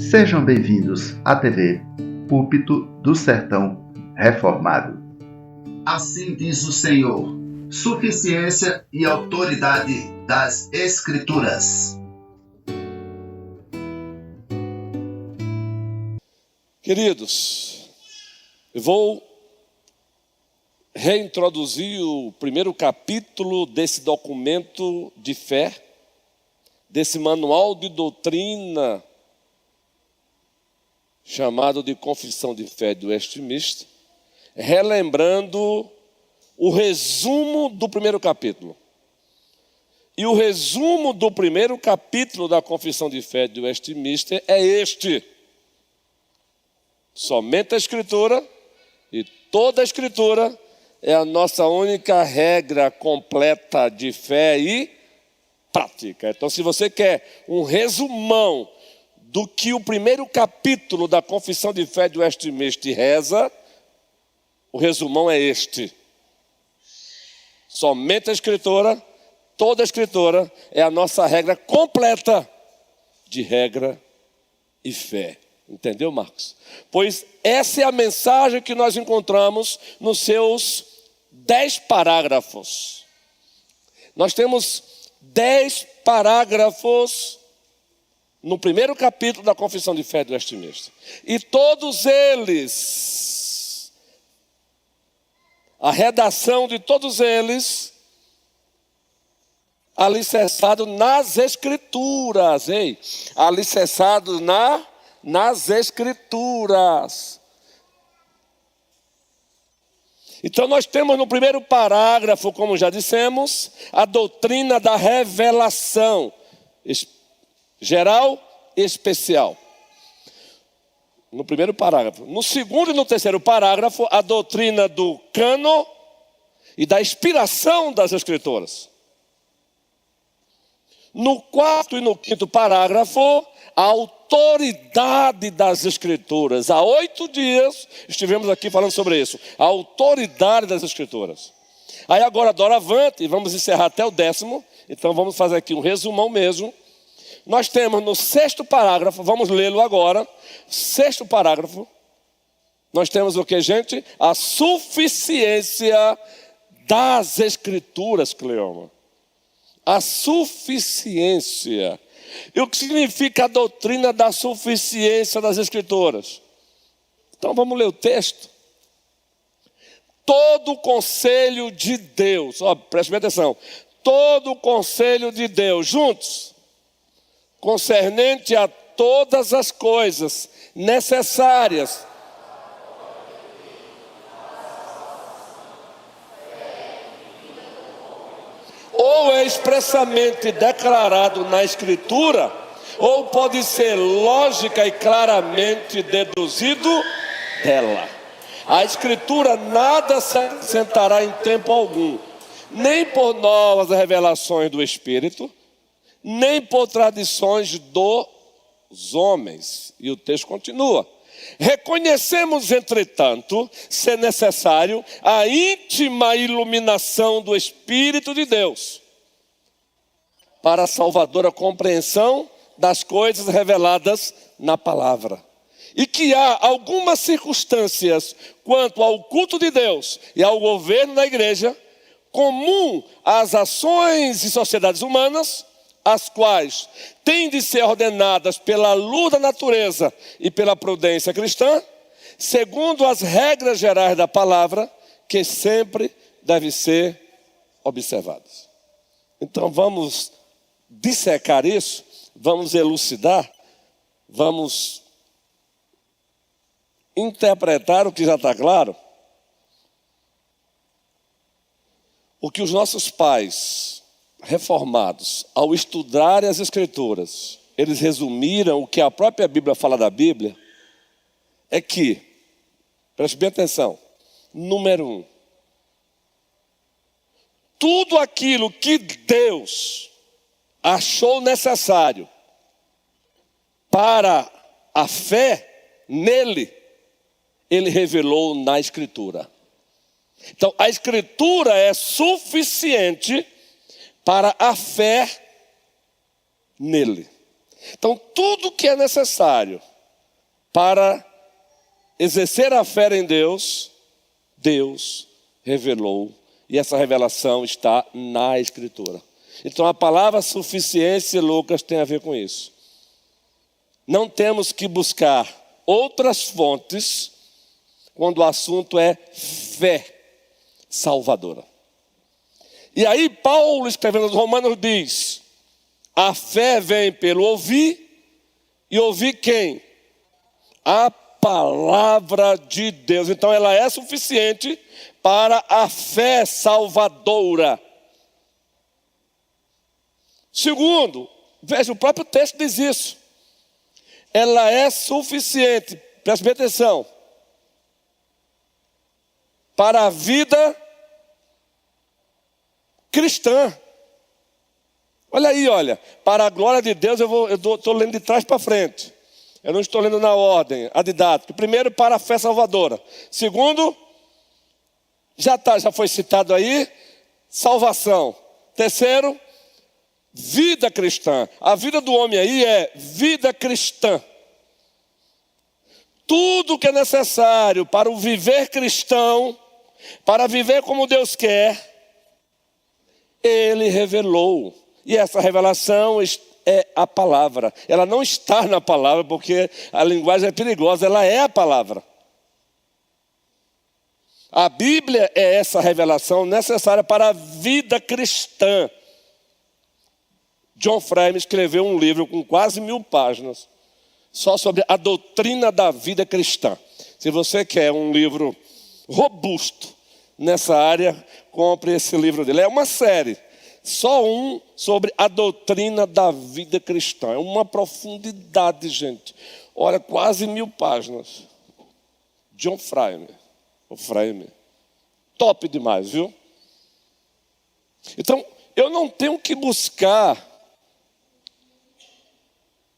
Sejam bem-vindos à TV Púlpito do Sertão Reformado. Assim diz o Senhor, suficiência e autoridade das Escrituras. Queridos, eu vou reintroduzir o primeiro capítulo desse documento de fé, desse manual de doutrina chamado de Confissão de Fé de Westminster, relembrando o resumo do primeiro capítulo. E o resumo do primeiro capítulo da Confissão de Fé de Westminster é este: somente a Escritura e toda a Escritura é a nossa única regra completa de fé e prática. Então, se você quer um resumão do que o primeiro capítulo da Confissão de Fé de Westminster reza, o resumão é este: somente a Escritura, toda a Escritura é a nossa regra completa de regra e fé. Entendeu, Marcos? Pois essa é a mensagem que nós encontramos nos seus 10 parágrafos. Nós temos 10 parágrafos no primeiro capítulo da Confissão de Fé de Westminster. E todos eles, a redação de todos eles, alicerçado nas Escrituras, alicerçado nas Escrituras. Então nós temos no primeiro parágrafo, como já dissemos, a doutrina da revelação, geral e especial. No primeiro parágrafo. No segundo e no terceiro parágrafo, a doutrina do cânon e da inspiração das Escrituras. No quarto e no quinto parágrafo, a autoridade das Escrituras. Há 8 dias estivemos aqui falando sobre isso. A autoridade das Escrituras. Aí agora, doravante, vamos encerrar até o 10º. Então vamos fazer aqui um resumão mesmo. Nós temos no 6º parágrafo, vamos lê-lo agora. 6º parágrafo. Nós temos o que, gente? A suficiência das Escrituras, Cleoma. A suficiência. E o que significa a doutrina da suficiência das Escrituras? Então vamos ler o texto. Todo o conselho de Deus, preste bem atenção. Todo o conselho de Deus, juntos, concernente a todas as coisas necessárias ou é expressamente declarado na Escritura, ou pode ser lógica e claramente deduzido dela. A Escritura nada se acrescentará em tempo algum, nem por novas revelações do Espírito, nem por tradições dos homens. E o texto continua. Reconhecemos, entretanto, ser necessário a íntima iluminação do Espírito de Deus para a salvadora compreensão das coisas reveladas na palavra. E que há algumas circunstâncias quanto ao culto de Deus e ao governo da igreja, comum às ações e sociedades humanas, as quais têm de ser ordenadas pela luz da natureza e pela prudência cristã, segundo as regras gerais da palavra, que sempre devem ser observadas. Então vamos dissecar isso, vamos elucidar, vamos interpretar o que já está claro. O que os nossos pais reformados, ao estudarem as Escrituras, eles resumiram o que a própria Bíblia fala da Bíblia, é que, preste bem atenção, número 1, tudo aquilo que Deus achou necessário para a fé nele, ele revelou na Escritura. Então, a Escritura é suficiente para a fé nele. Então, tudo que é necessário para exercer a fé em Deus, Deus revelou. E essa revelação está na Escritura. Então a palavra suficiência, Lucas, tem a ver com isso. Não temos que buscar outras fontes quando o assunto é fé salvadora. E aí Paulo, escrevendo aos Romanos, diz: a fé vem pelo ouvir, e ouvir quem? A palavra de Deus. Então ela é suficiente para a fé salvadora. Segundo, veja, o próprio texto diz isso. Ela é suficiente, preste bem atenção, para a vida cristã. Olha aí, olha, para a glória de Deus, eu estou lendo de trás para frente. Eu não estou lendo na ordem, a didática. Primeiro, para a fé salvadora. Segundo, já foi citado aí, salvação. Terceiro, vida cristã. A vida do homem aí é vida cristã. Tudo que é necessário para o viver cristão, para viver como Deus quer, Ele revelou. E essa revelação é a palavra. Ela não está na palavra, porque a linguagem é perigosa, ela é a palavra. A Bíblia é essa revelação necessária para a vida cristã. John Frame escreveu um livro com quase 1000 páginas, só sobre a doutrina da vida cristã. Se você quer um livro robusto nessa área, compre esse livro dele. É uma série. Só um sobre a doutrina da vida cristã. É uma profundidade, gente. Olha, quase 1000 páginas. John Frame. O Frame. Top demais, viu? Então, eu não tenho que buscar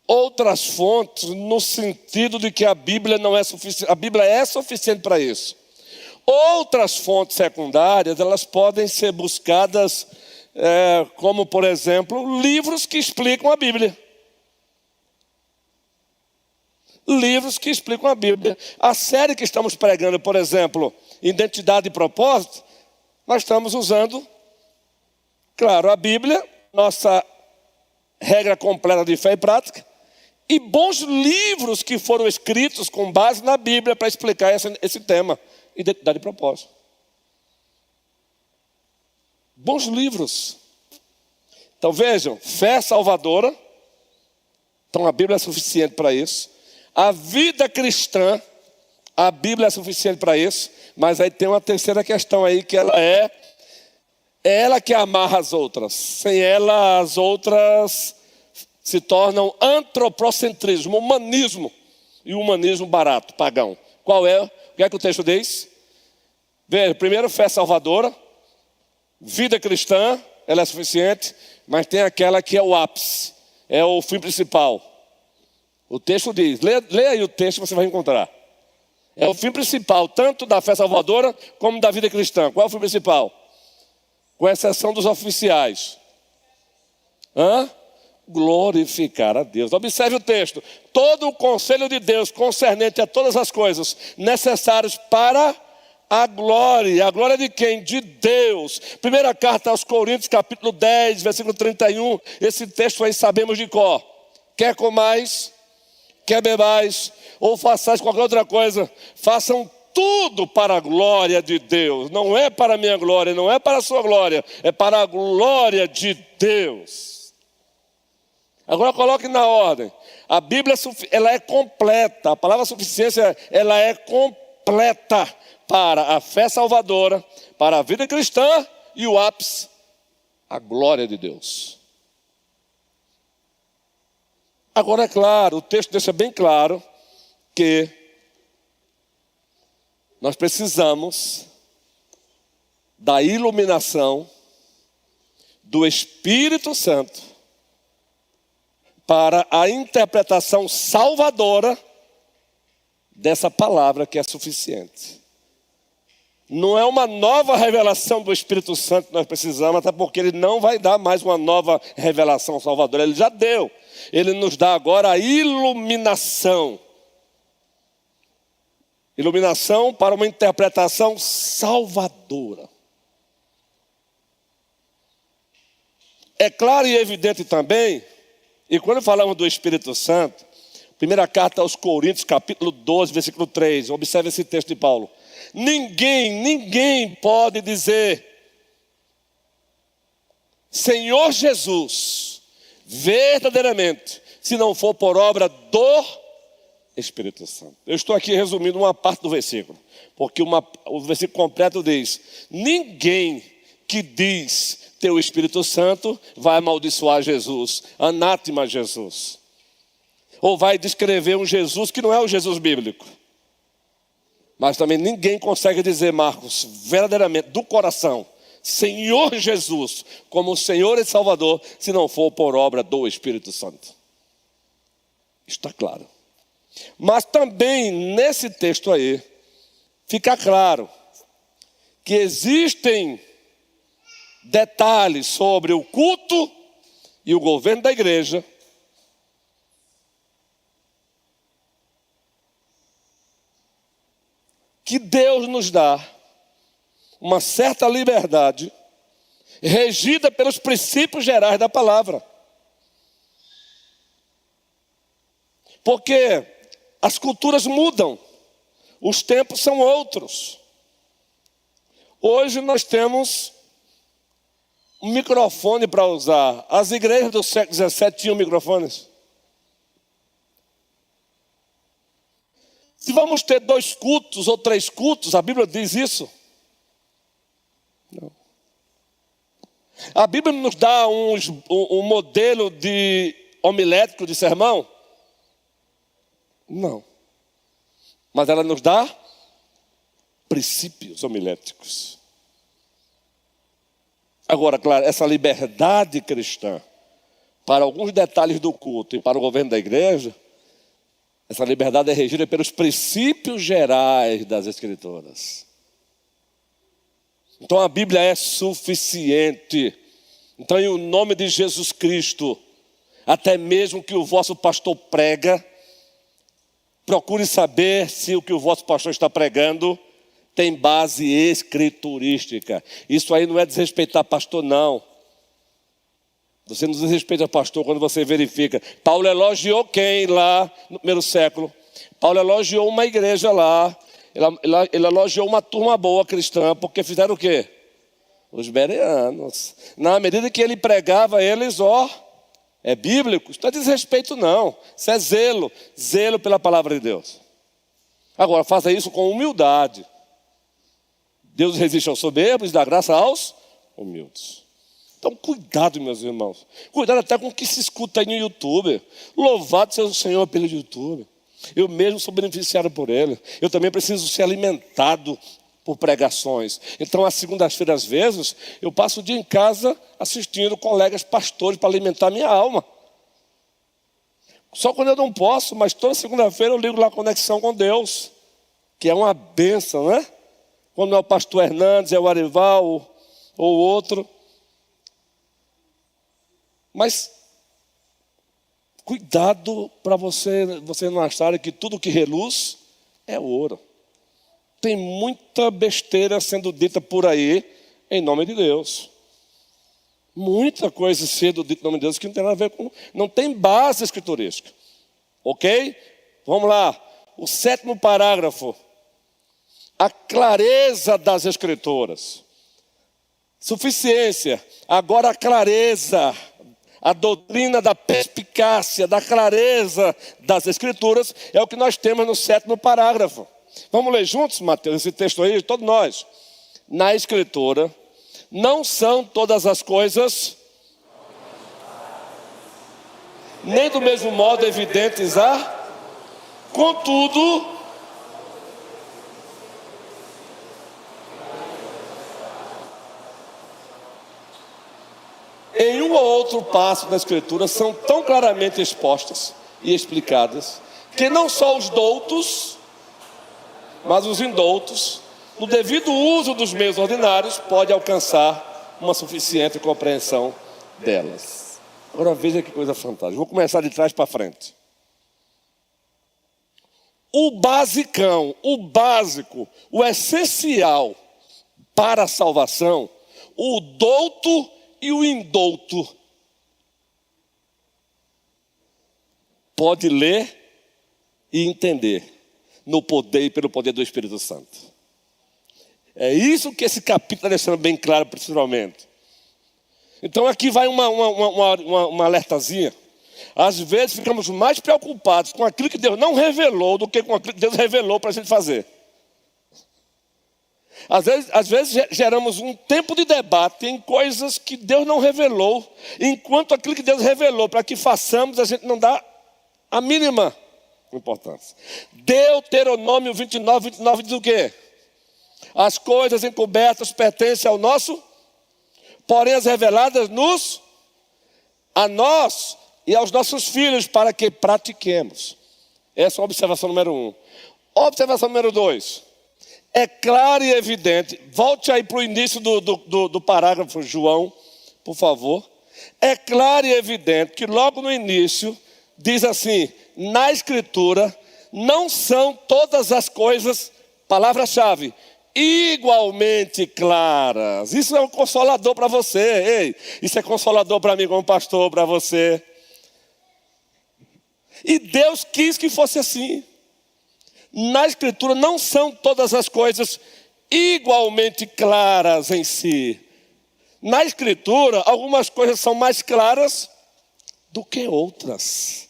outras fontes no sentido de que a Bíblia não é suficiente. A Bíblia é suficiente para isso. Outras fontes secundárias, elas podem ser buscadas como, por exemplo, livros que explicam a Bíblia. Livros que explicam a Bíblia. A série que estamos pregando, por exemplo, Identidade e Propósito, nós estamos usando, claro, a Bíblia, nossa regra completa de fé e prática, e bons livros que foram escritos com base na Bíblia para explicar esse tema, identidade e propósito. Bons livros. Então vejam, fé salvadora. Então a Bíblia é suficiente para isso. A vida cristã, a Bíblia é suficiente para isso. Mas aí tem uma terceira questão aí, que ela é ela que amarra as outras. Sem ela, as outras se tornam antropocentrismo, humanismo. E o humanismo barato, pagão. Qual é? O que é que o texto diz? Veja, primeiro, fé salvadora. Vida cristã, ela é suficiente, mas tem aquela que é o ápice, é o fim principal. O texto diz, lê aí o texto, você vai encontrar. É o fim principal, tanto da fé salvadora como da vida cristã. Qual é o fim principal? Com exceção dos oficiais. Glorificar a Deus. Observe o texto. Todo o conselho de Deus concernente a todas as coisas necessárias para a glória de quem? De Deus. Primeira carta aos Coríntios, capítulo 10, versículo 31. Esse texto aí sabemos de cor. Quer comais, quer bebais, ou façais qualquer outra coisa, façam tudo para a glória de Deus. Não é para a minha glória, não é para a sua glória, é para a glória de Deus. Agora coloque na ordem. A Bíblia, ela é completa. A palavra suficiência, ela é completa para a fé salvadora, para a vida cristã e o ápice, a glória de Deus. Agora é claro, o texto deixa bem claro que nós precisamos da iluminação do Espírito Santo para a interpretação salvadora dessa palavra que é suficiente. Não é uma nova revelação do Espírito Santo que nós precisamos, até porque Ele não vai dar mais uma nova revelação salvadora. Ele já deu. Ele nos dá agora a iluminação Iluminação para uma interpretação salvadora. É claro e evidente também, e quando falamos do Espírito Santo, primeira carta aos Coríntios, capítulo 12, versículo 3, observe esse texto de Paulo. Ninguém pode dizer, Senhor Jesus, verdadeiramente, se não for por obra do Espírito Santo. Eu estou aqui resumindo uma parte do versículo, porque o versículo completo diz, ninguém que diz ter o Espírito Santo vai amaldiçoar Jesus, anátema Jesus. Ou vai descrever um Jesus que não é o Jesus bíblico. Mas também ninguém consegue dizer, Marcos, verdadeiramente, do coração, Senhor Jesus, como Senhor e Salvador, se não for por obra do Espírito Santo. Está claro. Mas também nesse texto aí, fica claro que existem detalhes sobre o culto e o governo da igreja que Deus nos dá uma certa liberdade regida pelos princípios gerais da palavra. Porque as culturas mudam, os tempos são outros. Hoje nós temos um microfone para usar. As igrejas do século XVII tinham microfones. Se vamos ter 2 cultos ou 3 cultos, a Bíblia diz isso? Não. A Bíblia nos dá um modelo de homilético de sermão? Não. Mas ela nos dá princípios homiléticos. Agora, claro, essa liberdade cristã para alguns detalhes do culto e para o governo da igreja, essa liberdade é regida pelos princípios gerais das Escrituras. Então a Bíblia é suficiente. Então, em nome de Jesus Cristo, até mesmo que o vosso pastor prega, procure saber se o que o vosso pastor está pregando tem base escriturística. Isso aí não é desrespeitar pastor, não. Você não desrespeita pastor quando você verifica. Paulo elogiou quem lá no primeiro século? Paulo elogiou uma igreja lá. Ele elogiou uma turma boa cristã, porque fizeram o quê? Os bereanos. Na medida que ele pregava, eles, é bíblico. Isso não é desrespeito, não. Isso é zelo. Zelo pela palavra de Deus. Agora, faça isso com humildade. Deus resiste aos soberbos e dá graça aos humildes. Então, cuidado, meus irmãos. Cuidado até com o que se escuta aí no YouTube. Louvado seja o Senhor pelo YouTube. Eu mesmo sou beneficiário por ele. Eu também preciso ser alimentado por pregações. Então, às segundas-feiras, às vezes, eu passo o dia em casa assistindo colegas pastores para alimentar minha alma. Só quando eu não posso, mas toda segunda-feira eu ligo lá a Conexão com Deus, que é uma bênção, né? Quando não é o pastor Hernandes, é o Arival ou outro. Mas cuidado para você não achar que tudo que reluz é ouro. Tem muita besteira sendo dita por aí em nome de Deus. Muita coisa sendo dita em nome de Deus que não tem nada a ver com... Não tem base escriturística. Ok? Vamos lá. O 7º parágrafo. A clareza das Escrituras. Suficiência. Agora a clareza. A doutrina da perspicácia, da clareza das Escrituras é o que nós temos no 7º parágrafo. Vamos ler juntos, Mateus, esse texto aí, todos nós. Na Escritura, não são todas as coisas, nem do mesmo modo evidentes contudo, em um ou outro passo da Escritura são tão claramente expostas e explicadas que não só os doutos, mas os indoutos, no devido uso dos meios ordinários, pode alcançar uma suficiente compreensão delas. Agora veja que coisa fantástica. Vou começar de trás para frente. o basicão, o básico, o essencial para a salvação, o douto e o indouto. Pode ler e entender no poder e pelo poder do Espírito Santo. É isso que esse capítulo está deixando bem claro, principalmente. Então aqui vai uma alertazinha. Às vezes ficamos mais preocupados com aquilo que Deus não revelou do que com aquilo que Deus revelou para a gente fazer. Às vezes geramos um tempo de debate em coisas que Deus não revelou, enquanto aquilo que Deus revelou para que façamos, a gente não dá a mínima importância. Deuteronômio 29 diz o quê? As coisas encobertas pertencem ao nosso, porém as reveladas a nós e aos nossos filhos, para que pratiquemos. Essa é a observação número 1. Observação número 2. É claro e evidente, volte aí para o início do parágrafo, João, por favor. É claro e evidente que logo no início diz assim: na Escritura não são todas as coisas, palavra-chave, igualmente claras. Isso é um consolador para você. Ei, isso é consolador para mim como pastor, para você. E Deus quis que fosse assim. Na Escritura não são todas as coisas igualmente claras em si. Na Escritura, algumas coisas são mais claras do que outras.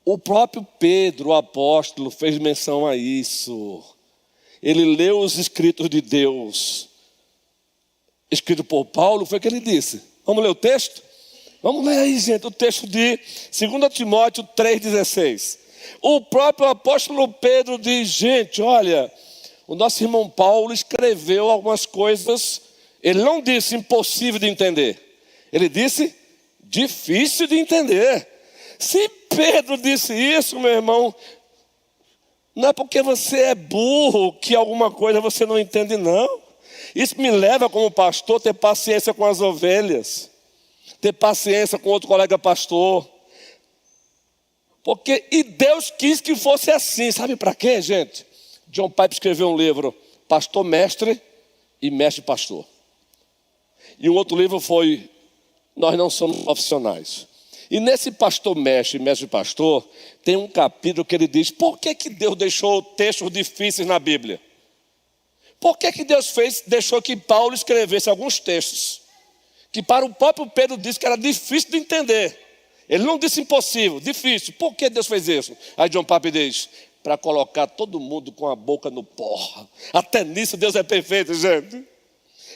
O próprio Pedro, o apóstolo, fez menção a isso. Ele leu os escritos de Deus, escrito por Paulo, foi o que ele disse. Vamos ler o texto? Vamos ler aí, gente, o texto de 2 Timóteo 3,16. O próprio apóstolo Pedro diz: gente, olha, o nosso irmão Paulo escreveu algumas coisas, ele não disse impossível de entender, ele disse difícil de entender. Se Pedro disse isso, meu irmão, não é porque você é burro que alguma coisa você não entende, não. Isso me leva, como pastor, a ter paciência com as ovelhas, ter paciência com outro colega pastor. E Deus quis que fosse assim. Sabe para quê, gente? John Piper escreveu um livro, Pastor Mestre e Mestre Pastor. E um outro livro foi Nós Não Somos Profissionais. E nesse Pastor Mestre e Mestre Pastor, tem um capítulo que ele diz: por que Deus deixou textos difíceis na Bíblia? Por que Deus deixou que Paulo escrevesse alguns textos que para o próprio Pedro disse que era difícil de entender? Ele não disse impossível, difícil. Por que Deus fez isso? Aí John Piper diz: para colocar todo mundo com a boca no pó. Até nisso Deus é perfeito, gente.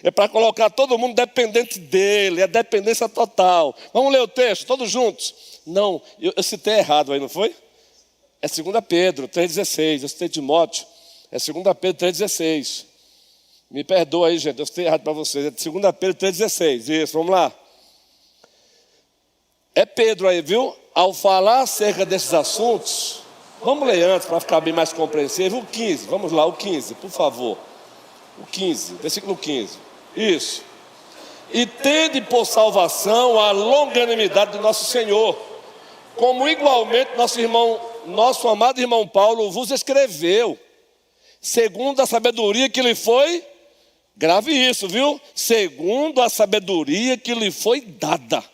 É para colocar todo mundo dependente dele, é dependência total. Vamos ler o texto, todos juntos? Não, eu citei errado aí, não foi? É 2 Pedro 3,16, eu citei Timóteo, é 2 Pedro 3,16. Me perdoa aí, gente, eu citei errado para vocês, é 2 Pedro 3,16, isso, vamos lá. É Pedro aí, viu? Ao falar acerca desses assuntos, vamos ler antes para ficar bem mais compreensível. O 15, vamos lá, o 15, por favor. O 15, versículo 15. Isso. E tende por salvação a longanimidade do nosso Senhor, como igualmente nosso amado irmão Paulo vos escreveu, segundo a sabedoria que lhe foi, grave isso, viu? Segundo a sabedoria que lhe foi dada.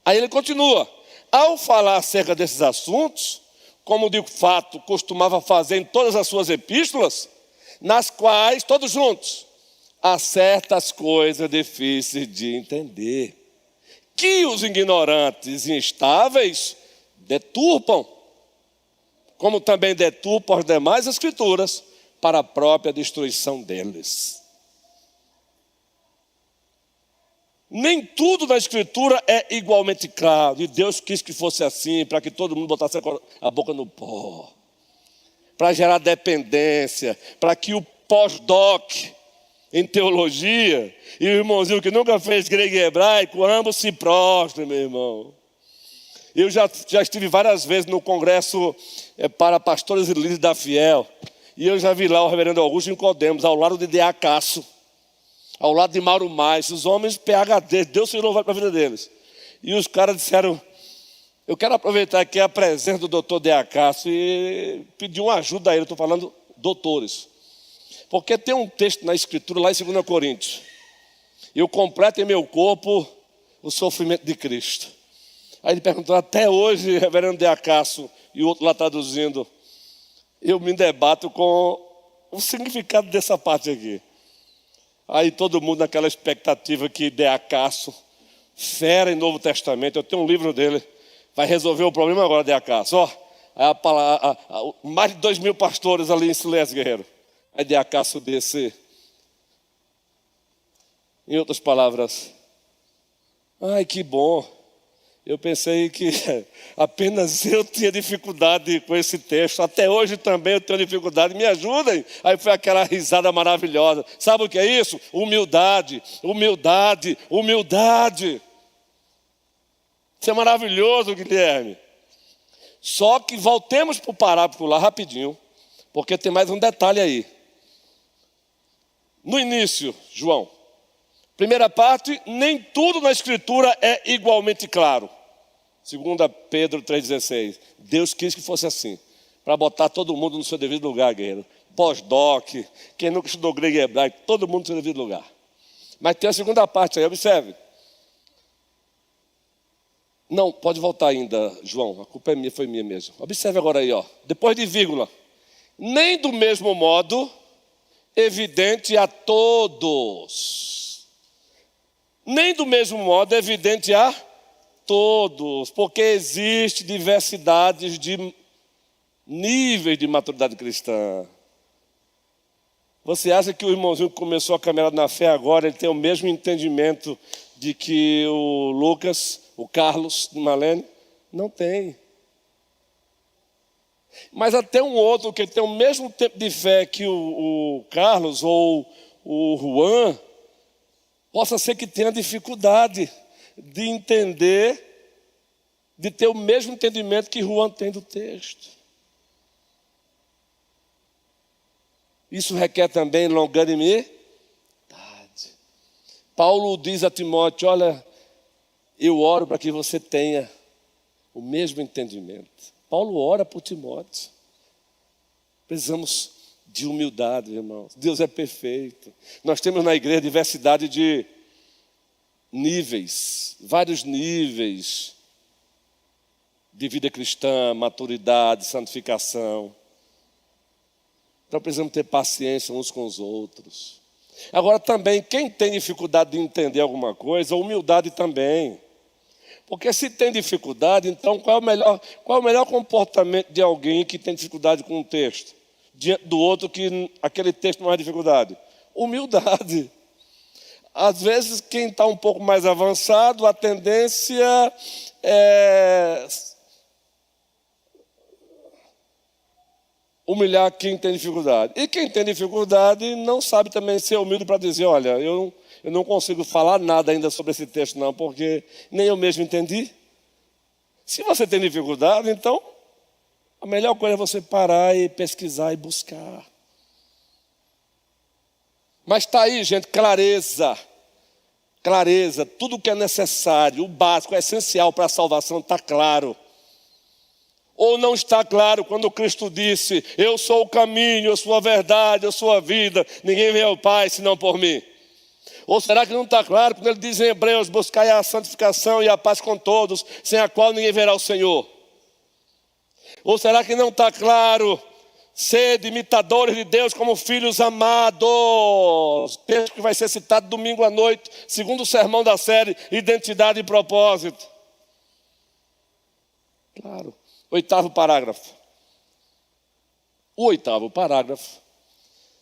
Aí ele continua: ao falar acerca desses assuntos, como de fato costumava fazer em todas as suas epístolas, nas quais, todos juntos, há certas coisas difíceis de entender, que os ignorantes e instáveis deturpam, como também deturpam as demais escrituras, para a própria destruição deles. Nem tudo na Escritura é igualmente claro, e Deus quis que fosse assim, para que todo mundo botasse a boca no pó, para gerar dependência, para que o pós-doc em teologia e o irmãozinho que nunca fez grego e hebraico, ambos se prostrem, meu irmão. Eu já estive várias vezes no congresso para pastores e líderes da Fiel, e eu já vi lá o reverendo Augusto Nicodemos, ao lado de D.A. Casso, ao lado de Mauro Mais, os homens PhD, Deus se louvado para a vida deles. E os caras disseram: Eu quero aproveitar aqui a presença do doutor De Acacio e pedir uma ajuda a ele. Estou falando doutores. Porque tem um texto na Escritura, lá em 2 Coríntios. Eu completo em meu corpo o sofrimento de Cristo. Aí ele perguntou, até hoje, reverendo De Acacio, e o outro lá traduzindo, eu me debato com o significado dessa parte aqui. Aí todo mundo naquela expectativa que De Acacio, fera em Novo Testamento, eu tenho um livro dele, vai resolver o problema agora, De Acacio. Ó, mais de 2.000 pastores ali em Silésio Guerreiro. Aí De Acacio desse, em outras palavras, ai que bom, eu pensei que apenas eu tinha dificuldade com esse texto, até hoje também eu tenho dificuldade, me ajudem. Aí foi aquela risada maravilhosa. Sabe o que é isso? Humildade, humildade, humildade. Isso é maravilhoso, Guilherme. Só que voltemos para o parágrafo lá rapidinho, porque tem mais um detalhe aí. No início, João, primeira parte, nem tudo na Escritura é igualmente claro. 2 Pedro 3,16. Deus quis que fosse assim, para botar todo mundo no seu devido lugar, guerreiro. Pós-doc, quem nunca estudou grego e hebraico, todo mundo no seu devido lugar. Mas tem a segunda parte aí, observe. Não, pode voltar ainda, João, a culpa é minha, foi minha mesmo. Observe agora aí, ó. Depois de vírgula. Nem do mesmo modo, evidente a todos. Nem do mesmo modo, evidente a todos. Porque existe diversidades de níveis de maturidade cristã. Você acha que o irmãozinho que começou a caminhar na fé agora, ele tem o mesmo entendimento de que o Lucas, o Carlos, de Malene? Não tem. Mas até um outro que tem o mesmo tempo de fé que o Carlos ou o Juan, possa ser que tenha dificuldade de entender, de ter o mesmo entendimento que Juan tem do texto. Isso requer também longanimidade. Paulo diz a Timóteo, olha, eu oro para que você tenha o mesmo entendimento. Paulo ora por Timóteo. Precisamos de humildade, irmãos. Deus é perfeito. Nós temos na igreja diversidade de níveis, vários níveis de vida cristã, maturidade, santificação. Então precisamos ter paciência uns com os outros. Agora também, quem tem dificuldade de entender alguma coisa, humildade também. Porque se tem dificuldade, então qual é o melhor comportamento de alguém que tem dificuldade com um texto? Diante do outro que aquele texto não é dificuldade? Humildade. Às vezes quem está um pouco mais avançado, a tendência é humilhar quem tem dificuldade. E quem tem dificuldade não sabe também ser humilde para dizer, olha, eu não consigo falar nada ainda sobre esse texto não, porque nem eu mesmo entendi. Se você tem dificuldade, então a melhor coisa é você parar e pesquisar e buscar. Mas está aí, gente, clareza. Clareza, tudo que é necessário, o básico, o essencial para a salvação está claro. Ou não está claro quando Cristo disse, eu sou o caminho, eu sou a verdade, eu sou a vida, ninguém vem ao Pai senão por mim. Ou será que não está claro quando ele diz em Hebreus, buscai a santificação e a paz com todos, sem a qual ninguém verá o Senhor? Ou será que não está claro, sede imitadores de Deus como filhos amados? Texto que vai ser citado domingo à noite, segundo o sermão da série, Identidade e Propósito. Claro. 8º parágrafo. O 8º parágrafo,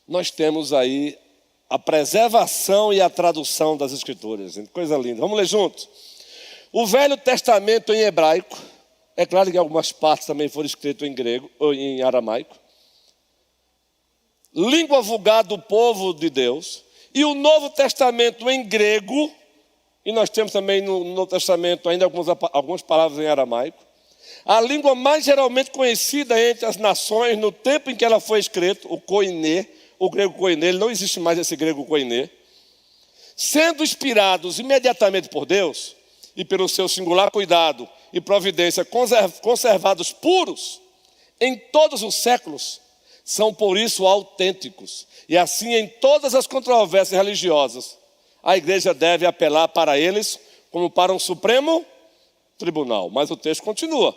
nós temos aí a preservação e a tradução das Escrituras. Coisa linda. Vamos ler juntos. O Velho Testamento em hebraico, é claro que algumas partes também foram escritas em grego ou em aramaico, língua vulgar do povo de Deus, e o Novo Testamento em grego, e nós temos também no Novo Testamento ainda algumas palavras em aramaico. A língua mais geralmente conhecida entre as nações no tempo em que ela foi escrita, o koiné, o grego koiné, não existe mais esse grego koiné. Sendo inspirados imediatamente por Deus e pelo seu singular cuidado e providência, conservados puros em todos os séculos, são por isso autênticos. E assim, em todas as controvérsias religiosas, a igreja deve apelar para eles como para um supremo tribunal. Mas o texto continua.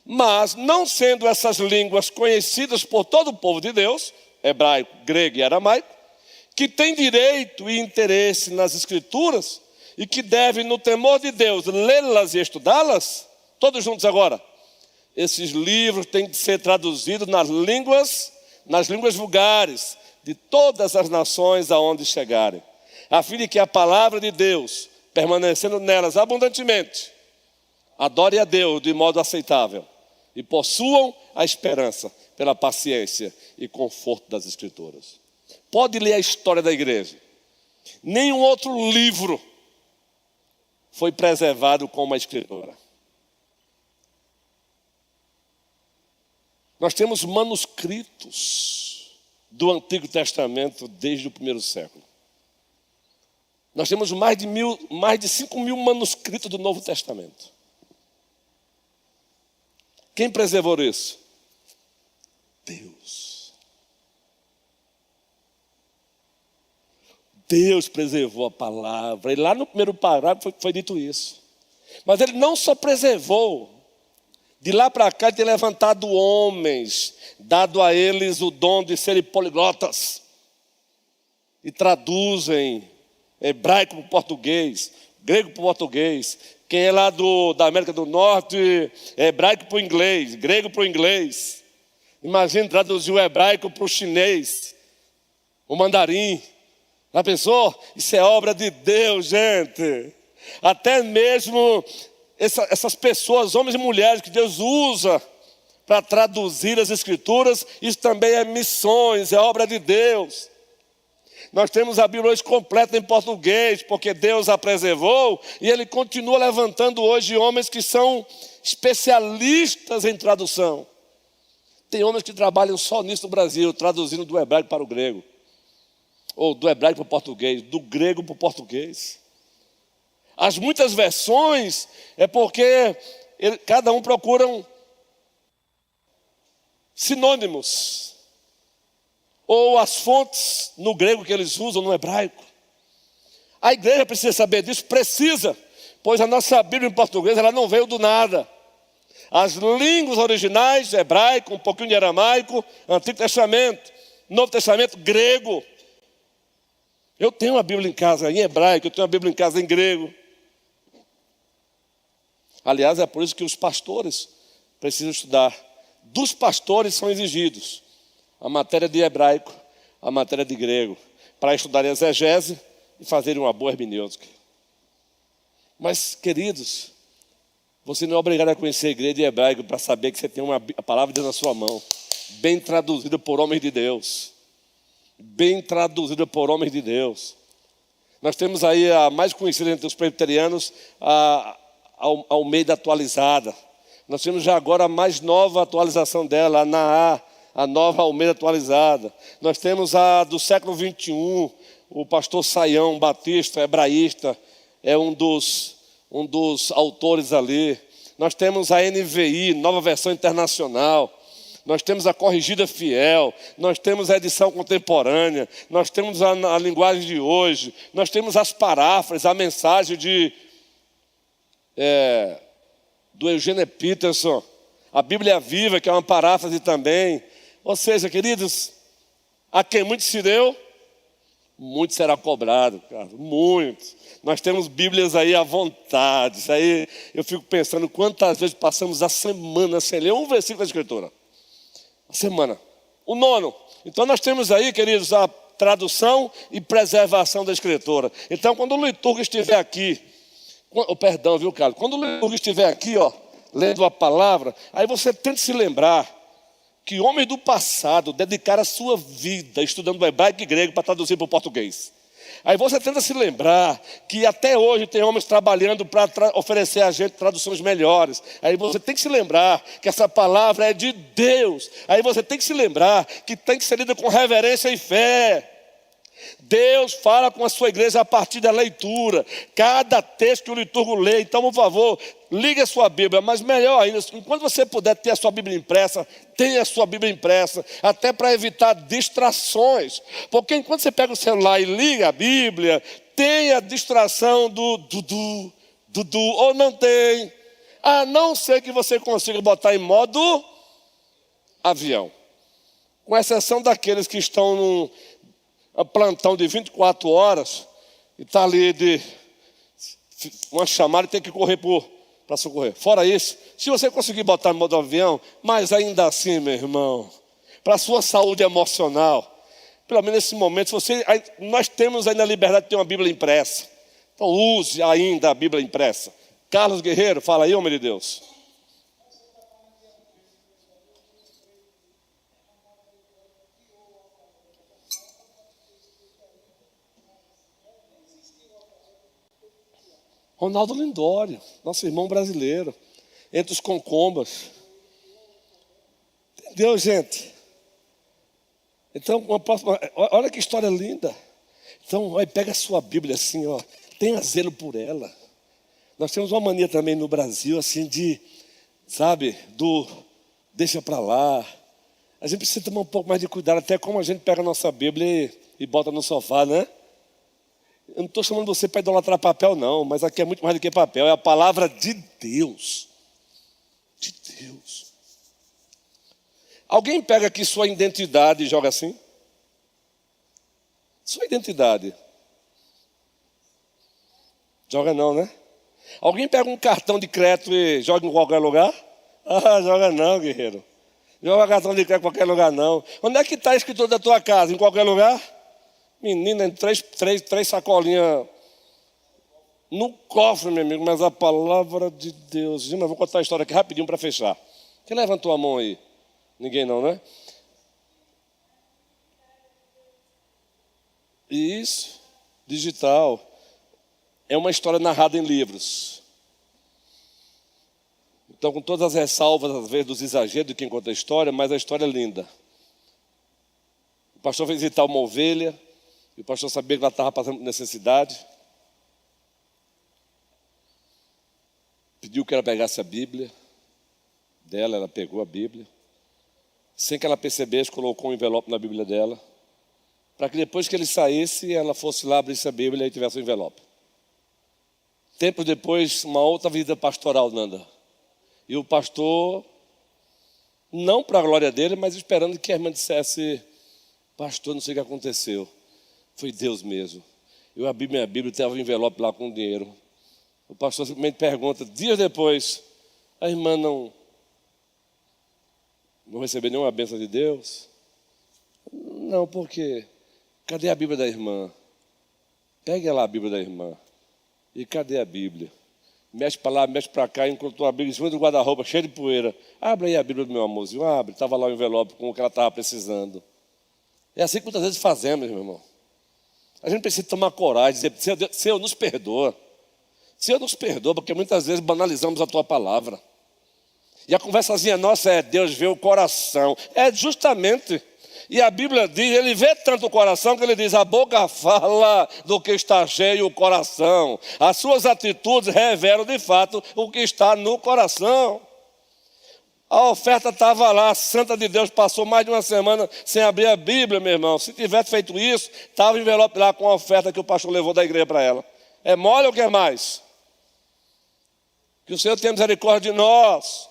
Mas, não sendo essas línguas conhecidas por todo o povo de Deus, hebraico, grego e aramaico, que tem direito e interesse nas Escrituras e que deve, no temor de Deus, lê-las e estudá-las, todos juntos agora, esses livros têm que ser traduzidos nas línguas vulgares de todas as nações aonde chegarem, a fim de que a palavra de Deus, permanecendo nelas abundantemente, adore a Deus de modo aceitável e possuam a esperança pela paciência e conforto das Escrituras. Pode ler a história da igreja. Nenhum outro livro foi preservado como a Escritura. Nós temos manuscritos do Antigo Testamento desde o primeiro século. Nós temos mais de 5 mil manuscritos do Novo Testamento. Quem preservou isso? Deus. Deus preservou a palavra. E lá no primeiro parágrafo foi dito isso. Mas ele não só preservou. De lá para cá ele tem levantado homens, dado a eles o dom de serem poliglotas. E traduzem hebraico para o português, grego para o português. Quem é lá da América do Norte, hebraico para o inglês, grego para o inglês. Imagina traduzir o hebraico para o chinês, o mandarim. Já pensou? Isso é obra de Deus, gente. Até mesmo essas pessoas, homens e mulheres que Deus usa para traduzir as Escrituras, isso também é missões, é obra de Deus. Nós temos a Bíblia hoje completa em português, porque Deus a preservou, e Ele continua levantando hoje homens que são especialistas em tradução. Tem homens que trabalham só nisso no Brasil, traduzindo do hebraico para o grego, ou do hebraico para o português, do grego para o português. As muitas versões é porque cada um procura sinônimos, ou as fontes no grego que eles usam no hebraico. A igreja precisa saber disso, precisa, pois a nossa Bíblia em português ela não veio do nada. As línguas originais, hebraico, um pouquinho de aramaico, Antigo Testamento, Novo Testamento, grego. Eu tenho uma Bíblia em casa em hebraico, eu tenho uma Bíblia em casa em grego. Aliás, é por isso que os pastores precisam estudar. Dos pastores são exigidos a matéria de hebraico, a matéria de grego, para estudar exegese e fazerem uma boa hermenêutica. Mas, queridos, você não é obrigado a conhecer a igreja de hebraico para saber que você tem a palavra de Deus na sua mão, bem traduzida por homens de Deus. Bem traduzida por homens de Deus. Nós temos aí a mais conhecida entre os presbiterianos, a Almeida atualizada. Nós temos já agora a mais nova atualização dela, a nova Almeida atualizada. Nós temos a do século 21, o pastor Saião Batista, hebraísta, é um dos autores ali. Nós temos a NVI, nova versão internacional. Nós temos a corrigida fiel, nós temos a edição contemporânea, nós temos a linguagem de hoje, nós temos as paráfrases, a mensagem do Eugênio Peterson, a Bíblia Viva, que é uma paráfrase também. Ou seja, queridos, a quem muito se deu, muito será cobrado, cara, muito. Nós temos Bíblias aí à vontade. Isso aí eu fico pensando quantas vezes passamos a semana sem ler um versículo da Escritura. A semana. O 9. Então nós temos aí, queridos, a tradução e preservação da Escritura. Então quando o liturgo estiver aqui, perdão, viu, Carlos? Quando o liturgo estiver aqui, lendo a palavra, aí você tenta se lembrar que homens do passado dedicaram a sua vida estudando hebraico e grego para traduzir para o português. Aí você tenta se lembrar que até hoje tem homens trabalhando para oferecer a gente traduções melhores. Aí você tem que se lembrar que essa palavra é de Deus. Aí você tem que se lembrar que tem que ser lida com reverência e fé. Deus fala com a sua igreja a partir da leitura. Cada texto que o liturgo lê. Então, por favor, ligue a sua Bíblia. Mas melhor ainda, enquanto você puder ter a sua Bíblia impressa, tenha a sua Bíblia impressa. Até para evitar distrações. Porque enquanto você pega o celular e liga a Bíblia, tem a distração do dudu, ou não tem. A não ser que você consiga botar em modo avião. Com exceção daqueles que estão num plantão de 24 horas e está ali de uma chamada e tem que correr para socorrer. Fora isso, se você conseguir botar no modo avião, mas ainda assim, meu irmão, para a sua saúde emocional, pelo menos nesse momento, nós temos ainda a liberdade de ter uma Bíblia impressa. Então use ainda a Bíblia impressa. Carlos Guerreiro, fala aí, homem de Deus. Ronaldo Lindório, nosso irmão brasileiro, entre os concombas. Entendeu, gente? Então, olha que história linda. Então, pega a sua Bíblia assim, ó, tenha zelo por ela. Nós temos uma mania também no Brasil, assim, de, sabe, deixa para lá. A gente precisa tomar um pouco mais de cuidado, até como a gente pega a nossa Bíblia e bota no sofá, né? Eu não estou chamando você para idolatrar papel, não, mas aqui é muito mais do que papel, é a palavra de Deus. De Deus. Alguém pega aqui sua identidade e joga assim? Sua identidade. Joga não, né? Alguém pega um cartão de crédito e joga em qualquer lugar? Ah, joga não, guerreiro. Joga cartão de crédito em qualquer lugar, não. Onde é que está a escritura da tua casa? Em qualquer lugar? Menina, três sacolinhas no cofre, meu amigo, mas a palavra de Deus. Eu vou contar a história aqui rapidinho para fechar. Quem levantou a mão aí? Ninguém não, né? Isso, digital. É uma história narrada em livros. Então, com todas as ressalvas, às vezes, dos exageros de quem conta a história, mas a história é linda. O pastor veio visitar uma ovelha. E o pastor sabia que ela estava passando por necessidade. Pediu que ela pegasse a Bíblia dela, ela pegou a Bíblia. Sem que ela percebesse, colocou um envelope na Bíblia dela. Para que depois que ele saísse, ela fosse lá, abrisse a Bíblia e tivesse o envelope. Tempo depois, uma outra visita pastoral, Nanda. E o pastor, não para a glória dele, mas esperando que a irmã dissesse: pastor, não sei o que aconteceu. Foi Deus mesmo. Eu abri minha Bíblia e estava um envelope lá com dinheiro. O pastor simplesmente pergunta, dias depois, a irmã não recebeu nenhuma bênção de Deus? Não, por quê? Cadê a Bíblia da irmã? Pegue lá a Bíblia da irmã. E cadê a Bíblia? Mexe para lá, mexe para cá, encontrou a Bíblia em cima do guarda-roupa, cheio de poeira. Abre aí a Bíblia do meu amorzinho, abre. Estava lá o envelope com o que ela estava precisando. É assim que muitas vezes fazemos, meu irmão. A gente precisa tomar coragem, dizer: Senhor, nos perdoa. Senhor, nos perdoa, porque muitas vezes banalizamos a tua palavra. E a conversazinha nossa é: Deus vê o coração. É justamente. E a Bíblia diz, ele vê tanto o coração que ele diz: a boca fala do que está cheio o coração. As suas atitudes revelam de fato o que está no coração. A oferta estava lá, a Santa de Deus passou mais de uma semana sem abrir a Bíblia, meu irmão. Se tivesse feito isso, estava o envelope lá com a oferta que o pastor levou da igreja para ela. É mole ou quer mais? Que o Senhor tenha misericórdia de nós.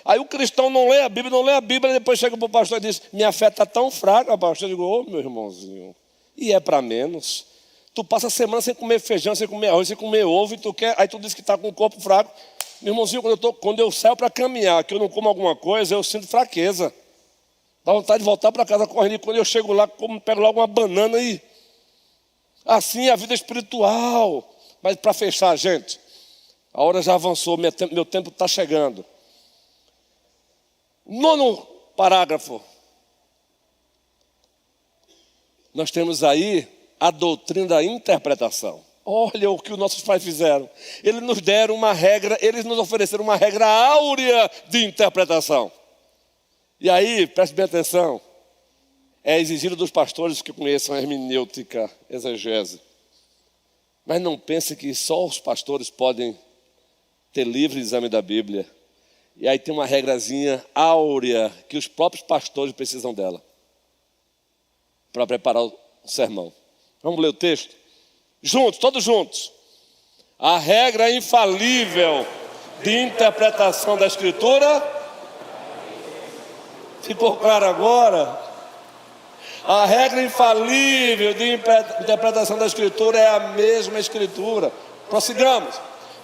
Aí o cristão não lê a Bíblia, e depois chega para o pastor e diz: minha fé está tão fraca, pastor. Eu digo: ô, meu irmãozinho, e é para menos. Tu passa a semana sem comer feijão, sem comer arroz, sem comer ovo, e aí tu diz que está com o corpo fraco. Meu irmãozinho, quando eu saio para caminhar, que eu não como alguma coisa, eu sinto fraqueza. Dá vontade de voltar para casa correndo. E quando eu chego lá, pego logo uma banana e... Assim é a vida espiritual. Mas para fechar, gente, a hora já avançou, meu tempo está chegando. 9º parágrafo. Nós temos aí a doutrina da interpretação. Olha o que os nossos pais fizeram. Eles nos deram uma regra, eles nos ofereceram uma regra áurea de interpretação. E aí, preste bem atenção. É exigido dos pastores que conheçam a hermenêutica, exegese. Mas não pense que só os pastores podem ter livre exame da Bíblia. E aí tem uma regrazinha áurea que os próprios pastores precisam dela para preparar o sermão. Vamos ler o texto? Juntos, todos juntos. A regra infalível de interpretação da Escritura. Ficou claro agora? A regra infalível de interpretação da Escritura é a mesma Escritura. Prossigamos.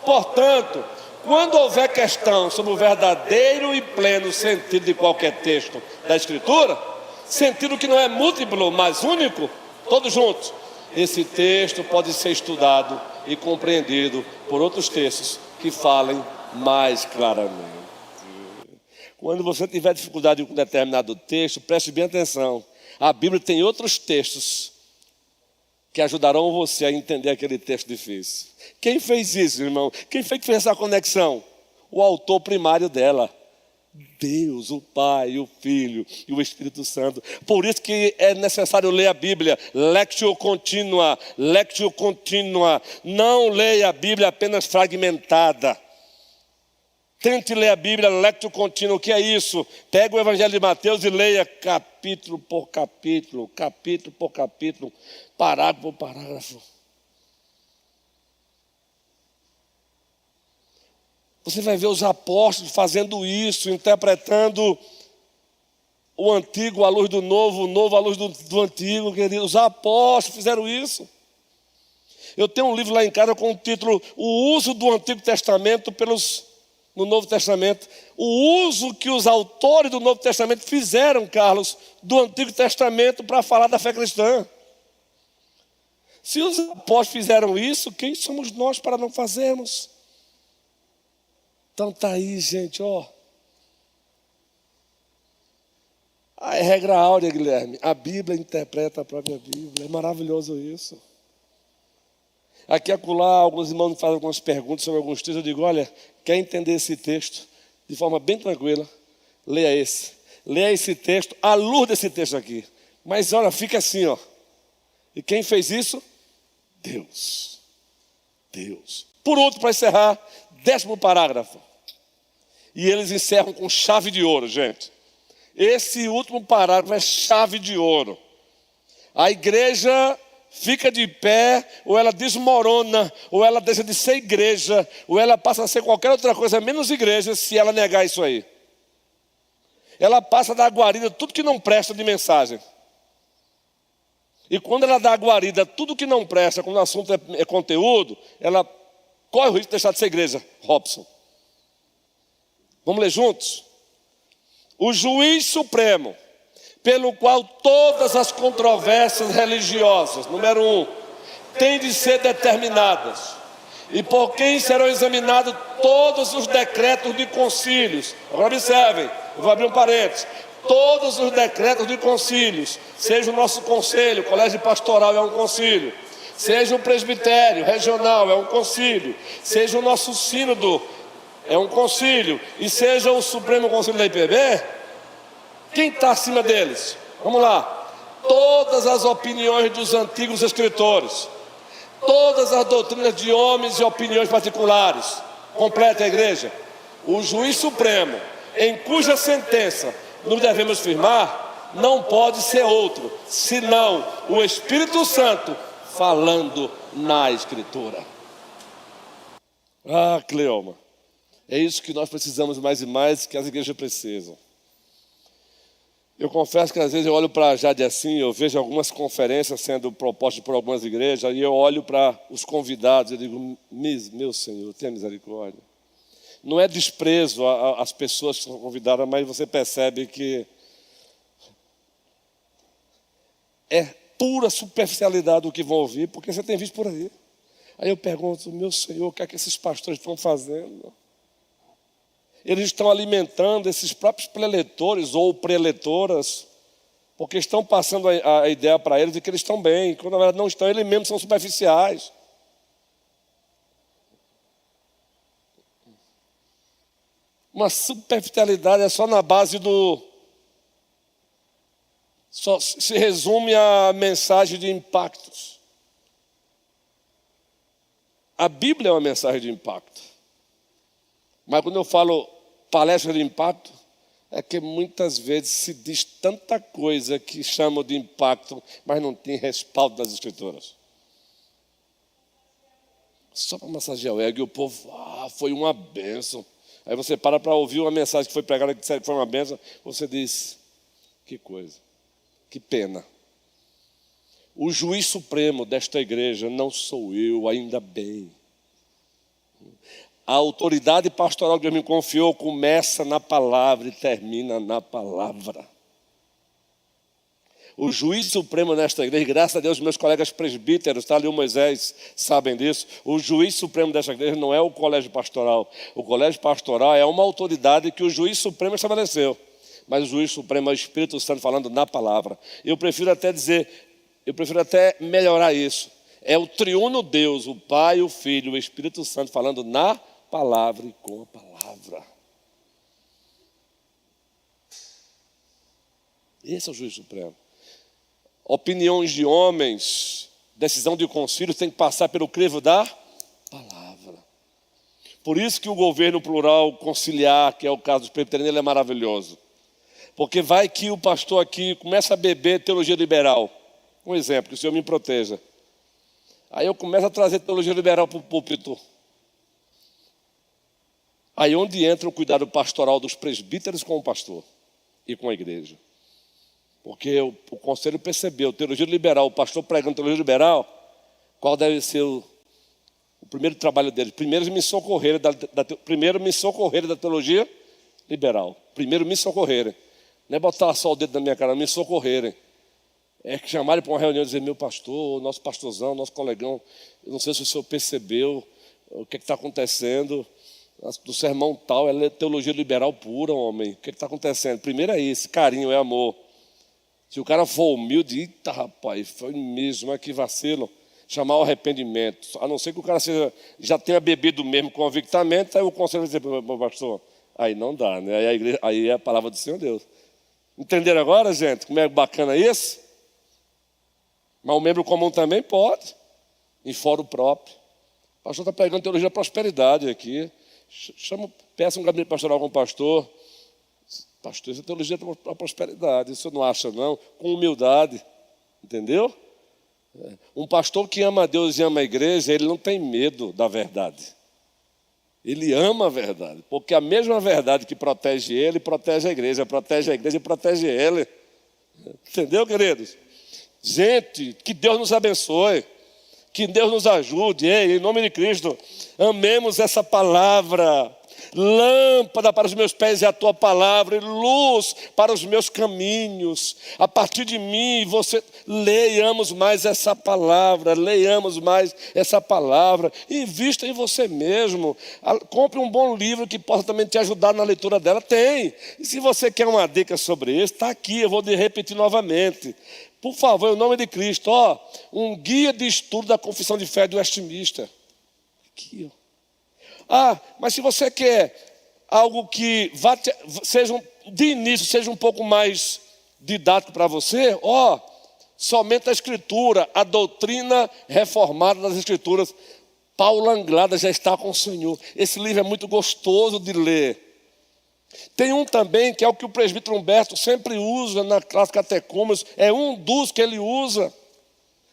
Portanto, quando houver questão sobre o verdadeiro e pleno sentido de qualquer texto da Escritura, sentido que não é múltiplo, mas único, todos juntos, esse texto pode ser estudado e compreendido por outros textos que falem mais claramente. Quando você tiver dificuldade com um determinado texto, preste bem atenção. A Bíblia tem outros textos que ajudarão você a entender aquele texto difícil. Quem fez isso, irmão? Quem foi que fez essa conexão? O autor primário dela. Deus, o Pai, o Filho e o Espírito Santo. Por isso que é necessário ler a Bíblia. Lectio continua, lectio continua. Não leia a Bíblia apenas fragmentada. Tente ler a Bíblia, lectio continuo. O que é isso? Pega o Evangelho de Mateus e leia capítulo por capítulo, capítulo por capítulo, parágrafo por parágrafo. Você vai ver os apóstolos fazendo isso, interpretando o antigo à luz do novo, o novo à luz do antigo, querido. Os apóstolos fizeram isso. Eu tenho um livro lá em casa com o título O Uso do Antigo Testamento no Novo Testamento. O uso que os autores do Novo Testamento fizeram, Carlos, do Antigo Testamento para falar da fé cristã. Se os apóstolos fizeram isso, quem somos nós para não fazermos? Então está aí, gente, ó. A regra áurea, Guilherme. A Bíblia interpreta a própria Bíblia. É maravilhoso isso. Aqui e acolá, alguns irmãos me fazem algumas perguntas sobre alguns textos. Eu digo, olha, quer entender esse texto de forma bem tranquila? Leia esse. Leia esse texto à luz desse texto aqui. Mas olha, fica assim, ó. E quem fez isso? Deus. Deus. Por último, para encerrar, 10º parágrafo. E eles encerram com chave de ouro, gente. Esse último parágrafo é chave de ouro. A igreja fica de pé, ou ela desmorona, ou ela deixa de ser igreja, ou ela passa a ser qualquer outra coisa menos igreja, se ela negar isso aí. Ela passa a dar guarida tudo que não presta de mensagem. E quando ela dá guarida tudo que não presta, quando o assunto é conteúdo, ela corre o risco de deixar de ser igreja. Robson. Vamos ler juntos? O juiz supremo, pelo qual todas as controvérsias religiosas, número 1, têm de ser determinadas, e por quem serão examinados todos os decretos de concílios. Agora observem, eu vou abrir um parênteses. Todos os decretos de concílios, seja o nosso conselho, o colégio pastoral é um concílio, seja o presbitério regional é um concílio, seja o nosso sínodo é um concílio, e seja o Supremo Conselho da IPB, quem está acima deles? Vamos lá. Todas as opiniões dos antigos escritores, todas as doutrinas de homens e opiniões particulares, completa a igreja. O juiz supremo, em cuja sentença nos devemos firmar, não pode ser outro, senão o Espírito Santo falando na Escritura. Ah, Cleoma, é isso que nós precisamos mais e mais, que as igrejas precisam. Eu confesso que às vezes eu olho para a Jade assim, eu vejo algumas conferências sendo propostas por algumas igrejas, e eu olho para os convidados e digo, meu Senhor, tenha misericórdia. Não é desprezo às pessoas que são convidadas, mas você percebe que é pura superficialidade o que vão ouvir, porque você tem visto por aí. Aí eu pergunto, meu Senhor, o que é que esses pastores estão fazendo? Eles estão alimentando esses próprios preletores ou preletoras, porque estão passando a ideia para eles de que eles estão bem, quando na verdade não estão, eles mesmos são superficiais. Uma superficialidade é só na base do só se resume a mensagem de impactos. A Bíblia é uma mensagem de impacto. Mas quando eu falo palestra de impacto, é que muitas vezes se diz tanta coisa que chamam de impacto, mas não tem respaldo das Escrituras. Só para massagear o ego, e o povo, foi uma bênção. Aí você para ouvir uma mensagem que foi pregada e disseram que foi uma bênção, você diz, que coisa, que pena. O juiz supremo desta igreja não sou eu, ainda bem. A autoridade pastoral que Deus me confiou começa na palavra e termina na palavra. O juiz supremo nesta igreja, graças a Deus, meus colegas presbíteros, está ali o Moisés, sabem disso. O juiz supremo desta igreja não é o colégio pastoral. O colégio pastoral é uma autoridade que o juiz supremo estabeleceu. Mas o juiz supremo é o Espírito Santo falando na palavra. Eu prefiro até melhorar isso. É o triuno Deus, o Pai, o Filho, o Espírito Santo falando na palavra e com a palavra. Esse é o juiz supremo. Opiniões de homens, decisão de concílio tem que passar pelo crivo da palavra. Por isso que o governo plural conciliar, que é o caso dos presbiterianos, ele é maravilhoso. Porque vai que o pastor aqui começa a beber teologia liberal. Um exemplo, que o Senhor me proteja. Aí eu começo a trazer teologia liberal para o púlpito. Aí onde entra o cuidado pastoral dos presbíteros com o pastor e com a igreja. Porque o conselho percebeu, teologia liberal, o pastor pregando teologia liberal, qual deve ser o primeiro trabalho dele? Primeiro me socorrerem da teologia liberal. Primeiro me socorrerem. Não é botar só o dedo na minha cara, me socorrerem. É que chamarem para uma reunião e dizer, meu pastor, nosso pastorzão, nosso colegão, eu não sei se o senhor percebeu o que está acontecendo. Do sermão tal, ela é teologia liberal pura, homem. O que está acontecendo? Primeiro é isso, carinho, é amor. Se o cara for humilde, eita rapaz, foi mesmo, que vacilo. Chamar o arrependimento. A não ser que o cara já tenha bebido mesmo convictamente, aí o conselho vai dizer, pastor, aí não dá, né? Aí é a palavra do Senhor Deus. Entenderam agora, gente, como é bacana isso? Mas o membro comum também pode, em fórum próprio. O pastor está pregando teologia da prosperidade aqui. Peça um gabinete pastoral com o pastor. Pastor, isso é teologia da prosperidade. Isso não acha, não? Com humildade. Entendeu? Um pastor que ama a Deus e ama a igreja, ele não tem medo da verdade. Ele ama a verdade. Porque a mesma verdade que protege ele, protege a igreja e protege ele. Entendeu, queridos? Gente, que Deus nos abençoe. Que Deus nos ajude, em nome de Cristo. Amemos essa palavra. Lâmpada para os meus pés é a tua palavra, e luz para os meus caminhos. A partir de mim, leiamos mais essa palavra, Invista em você mesmo. Compre um bom livro que possa também te ajudar na leitura dela. Tem. E se você quer uma dica sobre isso, está aqui, eu vou repetir novamente. Por favor, em nome de Cristo, um guia de estudo da Confissão de Fé do Westminster. Aqui, mas se você quer algo que de início seja um pouco mais didático para você, somente a Escritura, a doutrina reformada das Escrituras. Paulo Anglada já está com o Senhor. Esse livro é muito gostoso de ler. Tem um também que é o que o presbítero Humberto sempre usa na classe Catecúmenos, é um dos que ele usa,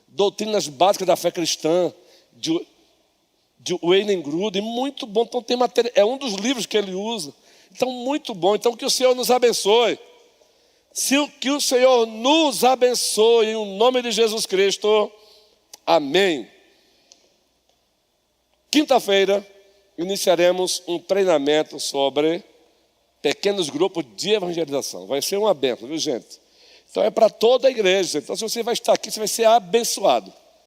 Doutrinas Básicas da Fé Cristã, de Wayne Grudem, muito bom. Então tem matéria, é um dos livros que ele usa. Então muito bom. Então que o Senhor nos abençoe. Que o Senhor nos abençoe em nome de Jesus Cristo. Amém. Quinta-feira iniciaremos um treinamento sobre pequenos grupos de evangelização. Vai ser uma bênção, viu, gente? Então é para toda a igreja. Então se você vai estar aqui, você vai ser abençoado.